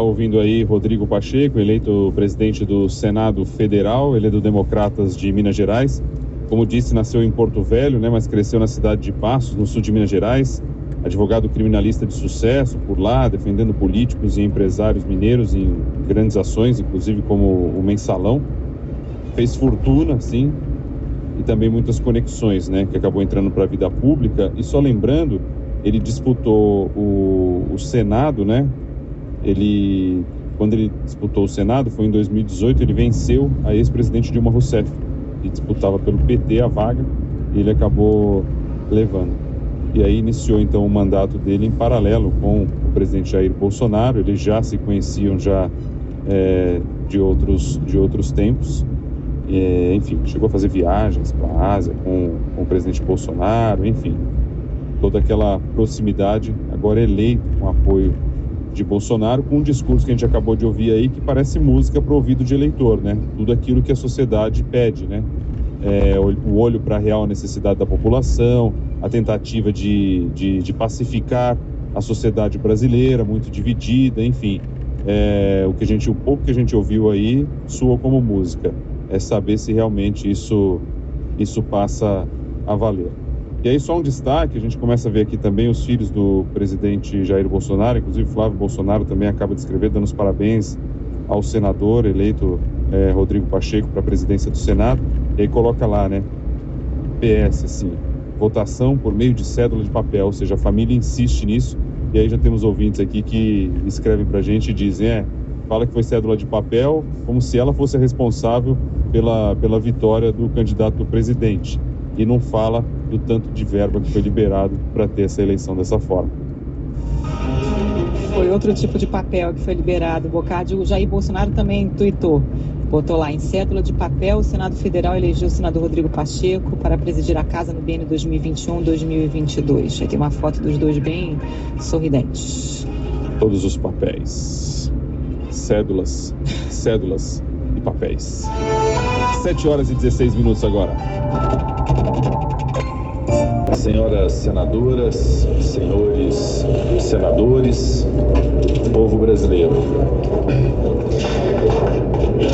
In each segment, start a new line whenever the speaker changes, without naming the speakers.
Ouvindo aí Rodrigo Pacheco, eleito presidente do Senado Federal, ele é do Democratas de Minas Gerais. Como disse, nasceu em Porto Velho, mas cresceu na cidade de Passos, no sul de Minas Gerais. Advogado criminalista de sucesso por lá, defendendo políticos e empresários mineiros em grandes ações, inclusive como o Mensalão. Fez fortuna, sim, e também muitas conexões, que acabou entrando para a vida pública. E só lembrando, ele disputou o Senado, Quando ele disputou o Senado, foi em 2018, ele venceu a ex-presidente Dilma Rousseff, que disputava pelo PT a vaga, e ele acabou levando. E aí iniciou então o mandato dele em paralelo com o presidente Jair Bolsonaro. Eles já se conheciam de outros tempos. Enfim, chegou a fazer viagens para a Ásia com o presidente Bolsonaro, enfim, toda aquela proximidade. Agora eleito com apoio de Bolsonaro, com um discurso que a gente acabou de ouvir aí, que parece música para o ouvido de eleitor, Tudo aquilo que a sociedade pede, O olho para a real necessidade da população, a tentativa de pacificar a sociedade brasileira, muito dividida, enfim. O pouco que a gente ouviu aí soou como música. É saber se realmente isso passa a valer. E aí só um destaque, a gente começa a ver aqui também os filhos do presidente Jair Bolsonaro, inclusive Flávio Bolsonaro também acaba de escrever, dando os parabéns ao senador eleito Rodrigo Pacheco para a presidência do Senado. E aí coloca lá, PS, assim, votação por meio de cédula de papel, ou seja, a família insiste nisso. E aí já temos ouvintes aqui que escrevem pra gente e dizem, fala que foi cédula de papel, como se ela fosse a responsável pela vitória do candidato do presidente. E não fala do tanto de verba que foi liberado para ter essa eleição dessa forma.
Foi outro tipo de papel que foi liberado, Bocardi. O Jair Bolsonaro também tuitou. Botou lá, em cédula de papel, o Senado Federal elegeu o senador Rodrigo Pacheco para presidir a casa no biênio 2021-2022. Aí tem uma foto dos dois bem sorridentes.
Todos os papéis. Cédulas e papéis. 7h16 agora.
Senhoras senadoras, senhores senadores, povo brasileiro.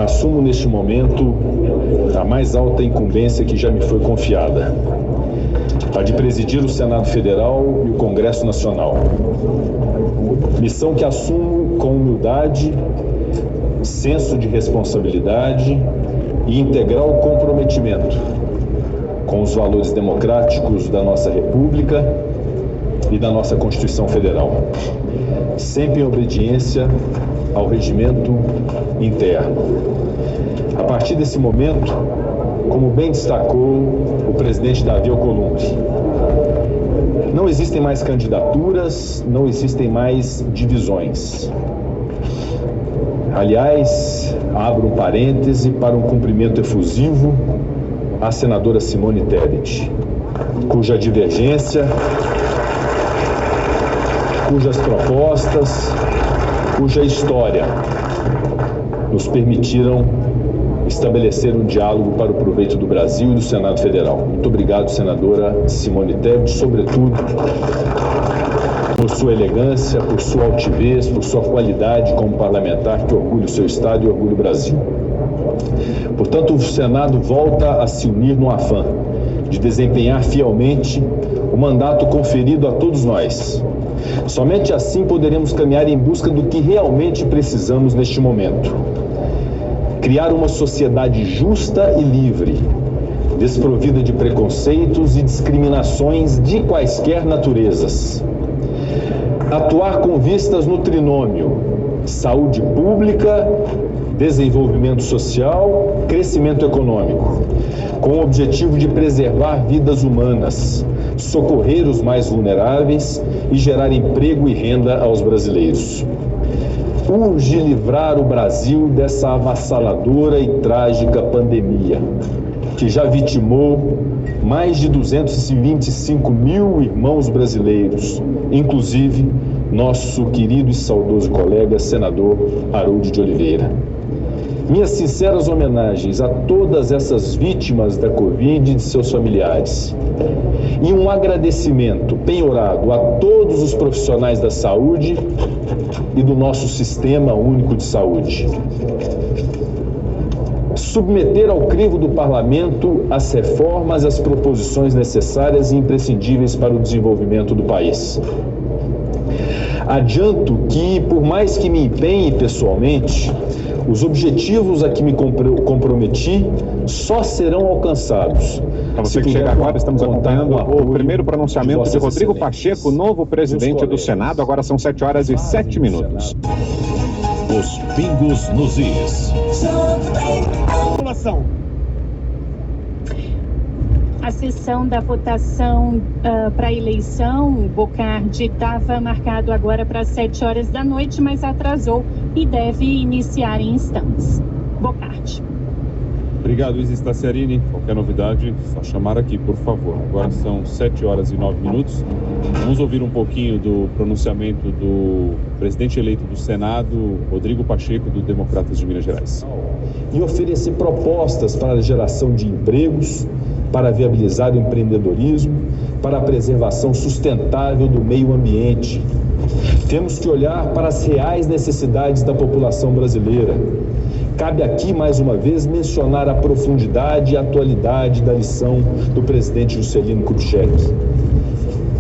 Assumo neste momento a mais alta incumbência que já me foi confiada, a de presidir o Senado Federal e o Congresso Nacional. Missão que assumo com humildade, senso de responsabilidade e integral comprometimento com os valores democráticos da nossa República e da nossa Constituição Federal, sempre em obediência ao regimento interno. A partir desse momento, como bem destacou o presidente Davi Alcolumbre, não existem mais candidaturas, não existem mais divisões. Aliás, abro um parêntese para um cumprimento efusivo à senadora Simone Tebet, cuja divergência, cujas propostas, cuja história nos permitiram estabelecer um diálogo para o proveito do Brasil e do Senado Federal. Muito obrigado, senadora Simone Tebet, sobretudo por sua elegância, por sua altivez, por sua qualidade como parlamentar que orgulha o seu Estado e orgulha o Brasil. Portanto, o Senado volta a se unir no afã de desempenhar fielmente o mandato conferido a todos nós. Somente assim poderemos caminhar em busca do que realmente precisamos neste momento. Criar uma sociedade justa e livre, desprovida de preconceitos e discriminações de quaisquer naturezas. Atuar com vistas no trinômio: saúde pública, desenvolvimento social, crescimento econômico, com o objetivo de preservar vidas humanas, socorrer os mais vulneráveis e gerar emprego e renda aos brasileiros. Urge livrar o Brasil dessa avassaladora e trágica pandemia, que já vitimou mais de 225 mil irmãos brasileiros, inclusive nosso querido e saudoso colega senador Harold de Oliveira. Minhas sinceras homenagens a todas essas vítimas da Covid e de seus familiares. e um agradecimento penhorado a todos os profissionais da saúde e do nosso Sistema Único de Saúde. Submeter ao crivo do Parlamento as reformas e as proposições necessárias e imprescindíveis para o desenvolvimento do país. Adianto que, por mais que me empenhe pessoalmente, os objetivos a que me comprometi só serão alcançados.
Para você que chega agora, estamos acompanhando o primeiro pronunciamento de Rodrigo Pacheco, novo presidente do Senado. Agora são 7h07.
Os pingos nos is.
A sessão da votação para a eleição, Bocardi, estava marcado agora para 19h, mas atrasou e deve iniciar em instantes. Bocardi.
Obrigado, Isa Staciarini. Qualquer novidade, só chamar aqui, por favor. Agora são 7h09. Vamos ouvir um pouquinho do pronunciamento do presidente eleito do Senado, Rodrigo Pacheco, do Democratas de Minas Gerais.
E oferecer propostas para a geração de empregos, para viabilizar o empreendedorismo, para a preservação sustentável do meio ambiente. Temos que olhar para as reais necessidades da população brasileira. Cabe aqui, mais uma vez, mencionar a profundidade e a atualidade da lição do presidente Juscelino Kubitschek.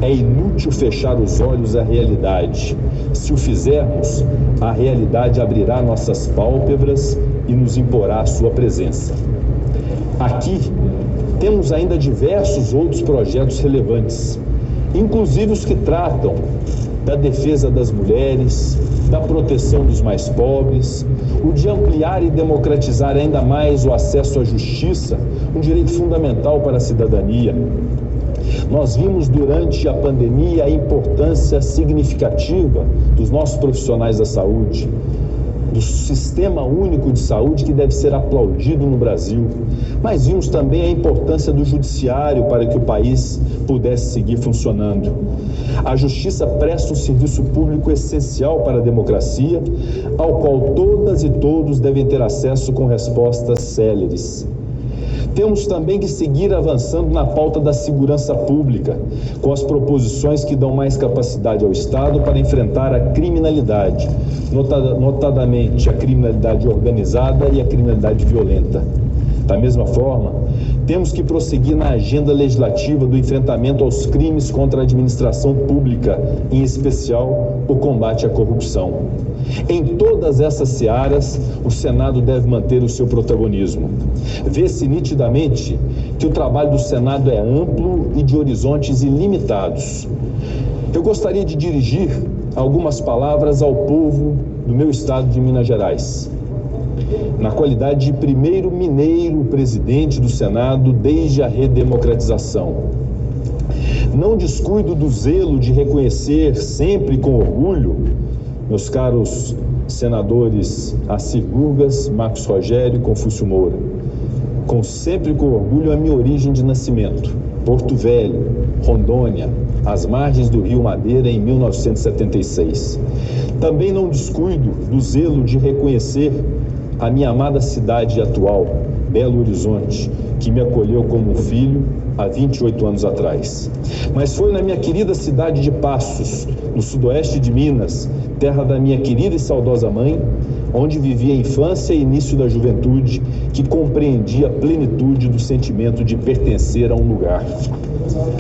É inútil fechar os olhos à realidade. Se o fizermos, a realidade abrirá nossas pálpebras e nos imporá a sua presença. Aqui, temos ainda diversos outros projetos relevantes, inclusive os que tratam da defesa das mulheres, da proteção dos mais pobres, o de ampliar e democratizar ainda mais o acesso à justiça, um direito fundamental para a cidadania. Nós vimos durante a pandemia a importância significativa dos nossos profissionais da saúde, do Sistema Único de Saúde, que deve ser aplaudido no Brasil. Mas vimos também a importância do judiciário para que o país pudesse seguir funcionando. A justiça presta um serviço público essencial para a democracia, ao qual todas e todos devem ter acesso com respostas céleres. Temos também que seguir avançando na pauta da segurança pública, com as proposições que dão mais capacidade ao Estado para enfrentar a criminalidade, notadamente a criminalidade organizada e a criminalidade violenta. Da mesma forma, temos que prosseguir na agenda legislativa do enfrentamento aos crimes contra a administração pública, em especial o combate à corrupção. Em todas essas searas, o Senado deve manter o seu protagonismo. Vê-se nitidamente que o trabalho do Senado é amplo e de horizontes ilimitados. Eu gostaria de dirigir algumas palavras ao povo do meu estado de Minas Gerais, na qualidade de primeiro mineiro presidente do Senado desde a redemocratização. Não descuido do zelo de reconhecer sempre com orgulho, meus caros senadores Assir Gurgas, Marcos Rogério e Confúcio Moura, sempre com orgulho a minha origem de nascimento, Porto Velho, Rondônia, às margens do Rio Madeira, em 1976. Também não descuido do zelo de reconhecer a minha amada cidade atual, Belo Horizonte, que me acolheu como um filho há 28 anos atrás. Mas foi na minha querida cidade de Passos, no sudoeste de Minas, terra da minha querida e saudosa mãe, onde vivi a infância e início da juventude, que compreendi a plenitude do sentimento de pertencer a um lugar.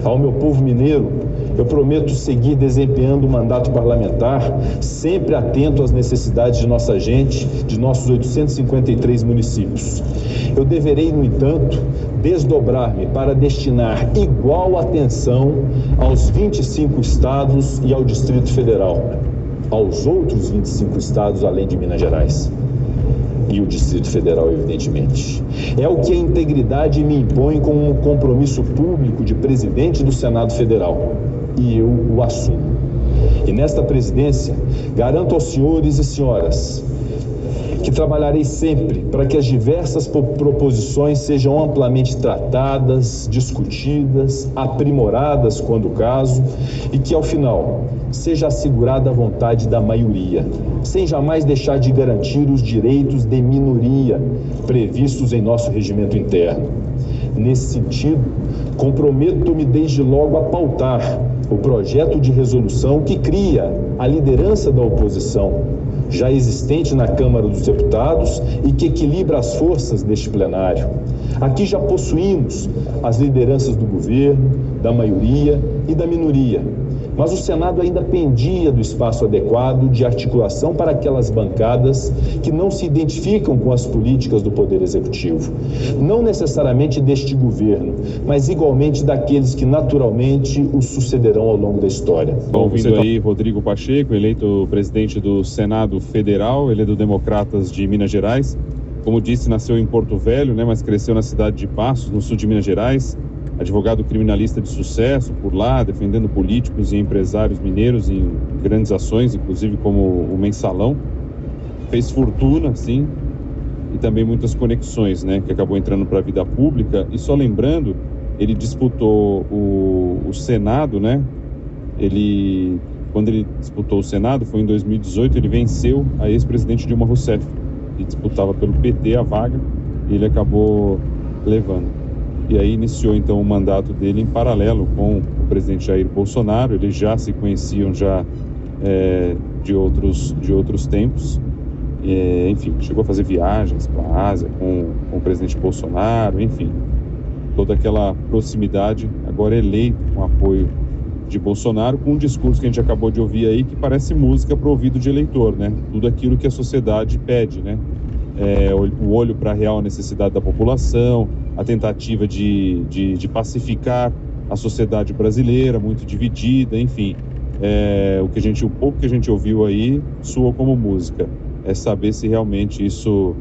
Ao meu povo mineiro, eu prometo seguir desempenhando o mandato parlamentar, sempre atento às necessidades de nossa gente, de nossos 853 municípios. Eu deverei, no entanto, desdobrar-me para destinar igual atenção aos 25 estados e ao Distrito Federal, aos outros 25 estados além de Minas Gerais. E o Distrito Federal, evidentemente. É o que a integridade me impõe como um compromisso público de presidente do Senado Federal. E eu o assumo. E nesta presidência, garanto aos senhores e senhoras que trabalharei sempre para que as diversas proposições sejam amplamente tratadas, discutidas, aprimoradas quando o caso, e que ao final seja assegurada a vontade da maioria, sem jamais deixar de garantir os direitos de minoria previstos em nosso regimento interno. Nesse sentido, comprometo-me desde logo a pautar o projeto de resolução que cria a liderança da oposição, já existente na Câmara dos Deputados e que equilibra as forças deste plenário. Aqui já possuímos as lideranças do governo, da maioria e da minoria, mas o Senado ainda pendia do espaço adequado de articulação para aquelas bancadas que não se identificam com as políticas do Poder Executivo. Não necessariamente deste governo, mas igualmente daqueles que naturalmente o sucederão ao longo da história.
Ouvindo aí Rodrigo Pacheco, eleito presidente do Senado Federal, ele é do Democratas de Minas Gerais. Como disse, nasceu em Porto Velho, mas cresceu na cidade de Passos, no sul de Minas Gerais. Advogado criminalista de sucesso por lá, defendendo políticos e empresários mineiros em grandes ações, inclusive como o Mensalão. Fez fortuna, sim, e também muitas conexões, que acabou entrando para a vida pública. E só lembrando, ele disputou o Senado, quando ele disputou o Senado, foi em 2018, ele venceu a ex-presidente Dilma Rousseff, que disputava pelo PT a vaga, e ele acabou levando. E aí iniciou então o mandato dele em paralelo com o presidente Jair Bolsonaro. Eles já se conheciam de outros tempos. Enfim, chegou a fazer viagens para a Ásia com o presidente Bolsonaro, enfim, toda aquela proximidade. Agora eleito com apoio de Bolsonaro, com um discurso que a gente acabou de ouvir aí, que parece música para o ouvido de eleitor, tudo aquilo que a sociedade pede, o olho para a real necessidade da população, a tentativa de pacificar a sociedade brasileira, muito dividida, enfim. O pouco que a gente ouviu aí soou como música. É saber se realmente isso